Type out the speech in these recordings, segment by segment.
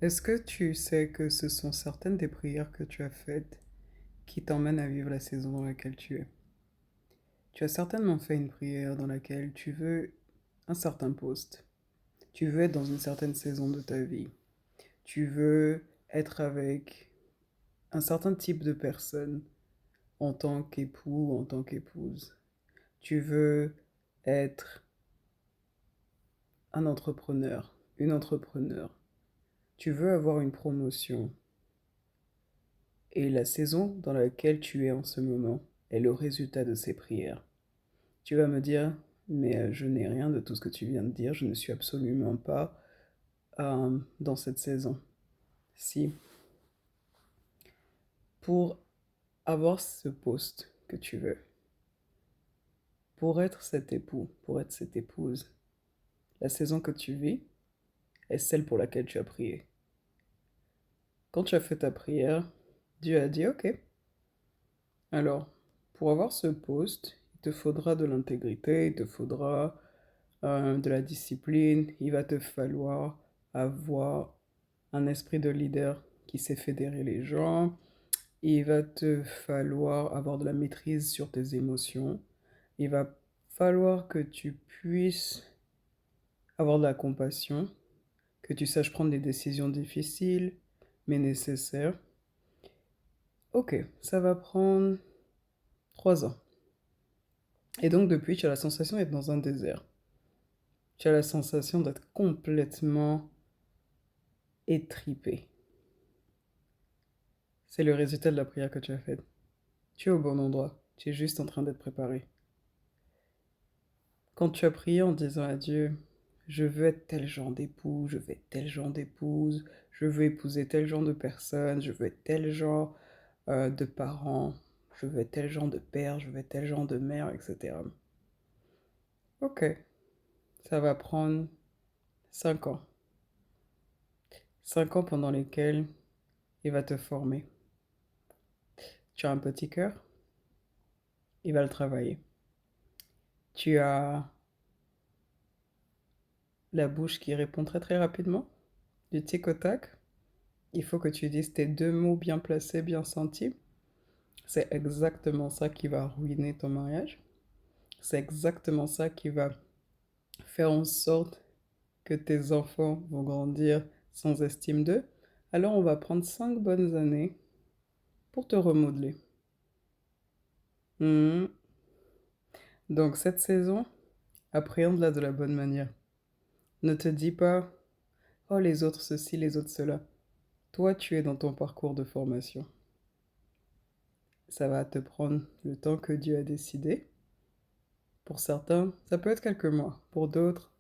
Est-ce que tu sais que ce sont certaines des prières que tu as faites qui t'emmènent à vivre la saison dans laquelle tu es? Tu as certainement fait une prière dans laquelle tu veux un certain poste. Tu veux être dans une certaine saison de ta vie. Tu veux être avec un certain type de personne en tant qu'époux ou en tant qu'épouse. Tu veux être un entrepreneur, une entrepreneur. Tu veux avoir une promotion. Et la saison dans laquelle tu es en ce moment est le résultat de ces prières. Tu vas me dire, mais je n'ai rien de tout ce que tu viens de dire, je ne suis absolument pas dans cette saison. Si, pour avoir ce poste que tu veux, pour être cet époux, pour être cette épouse, la saison que tu vis est celle pour laquelle tu as prié. Quand tu as fait ta prière, Dieu a dit, ok, alors, pour avoir ce poste, il te faudra de l'intégrité, il te faudra de la discipline, il va te falloir avoir un esprit de leader qui sait fédérer les gens, il va te falloir avoir de la maîtrise sur tes émotions, il va falloir que tu puisses avoir de la compassion, que tu saches prendre des décisions difficiles mais nécessaires. Ok, ça va prendre 3 ans. Et donc depuis, tu as la sensation d'être dans un désert. Tu as la sensation d'être complètement étripé. C'est le résultat de la prière que tu as faite. Tu es au bon endroit. Tu es juste en train d'être préparé. Quand tu as prié en disant à Dieu, je veux être tel genre d'époux, je veux être tel genre d'épouse, je veux épouser tel genre de personne, je veux être tel genre de parents, je veux être tel genre de père, je veux être tel genre de mère, etc. Ok, ça va prendre 5 ans. 5 ans pendant lesquels il va te former. Tu as un petit cœur, il va le travailler. Tu as la bouche qui répond très très rapidement, du tic au tac. Il faut que tu dises tes 2 mots bien placés, bien sentis. C'est exactement ça qui va ruiner ton mariage. C'est exactement ça qui va faire en sorte que tes enfants vont grandir sans estime d'eux. Alors on va prendre 5 bonnes années pour te remodeler. Mhm. Donc cette saison, appréhende-la de la bonne manière. Ne te dis pas, oh les autres ceci, les autres cela. Toi, tu es dans ton parcours de formation. Ça va te prendre le temps que Dieu a décidé. Pour certains, ça peut être quelques mois. Pour d'autres,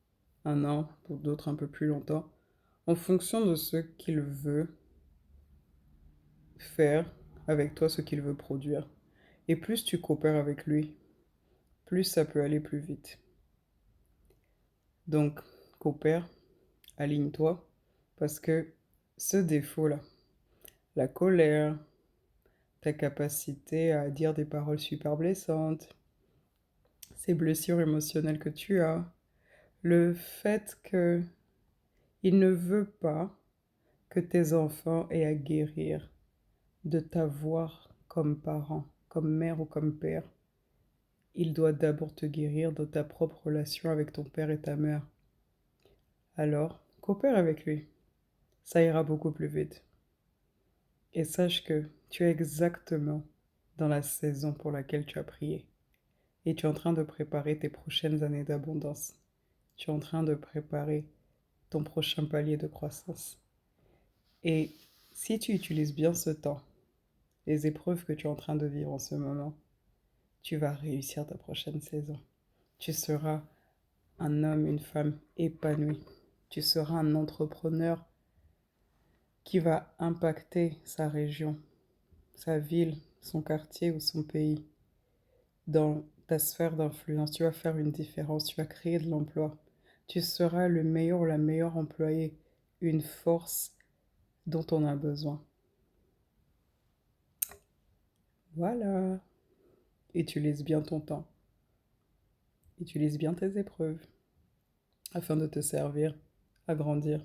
un an. Pour d'autres, un peu plus longtemps. En fonction de ce qu'il veut faire avec toi, ce qu'il veut produire. Et plus tu coopères avec lui, plus ça peut aller plus vite. Donc, coopère, aligne-toi, parce que ce défaut-là, la colère, ta capacité à dire des paroles super blessantes, ces blessures émotionnelles que tu as, le fait que il ne veut pas que tes enfants aient à guérir de t'avoir comme parent, comme mère ou comme père. Il doit d'abord te guérir de ta propre relation avec ton père et ta mère. Alors, coopère avec lui. Ça ira beaucoup plus vite. Et sache que tu es exactement dans la saison pour laquelle tu as prié. Et tu es en train de préparer tes prochaines années d'abondance. Tu es en train de préparer ton prochain palier de croissance. Et si tu utilises bien ce temps, les épreuves que tu es en train de vivre en ce moment, tu vas réussir ta prochaine saison. Tu seras un homme, une femme épanoui. Tu seras un entrepreneur qui va impacter sa région, sa ville, son quartier ou son pays. Dans ta sphère d'influence, tu vas faire une différence, tu vas créer de l'emploi. Tu seras le meilleur ou la meilleure employée, une force dont on a besoin. Voilà. Utilise bien ton temps. Utilise bien tes épreuves afin de te servir à grandir.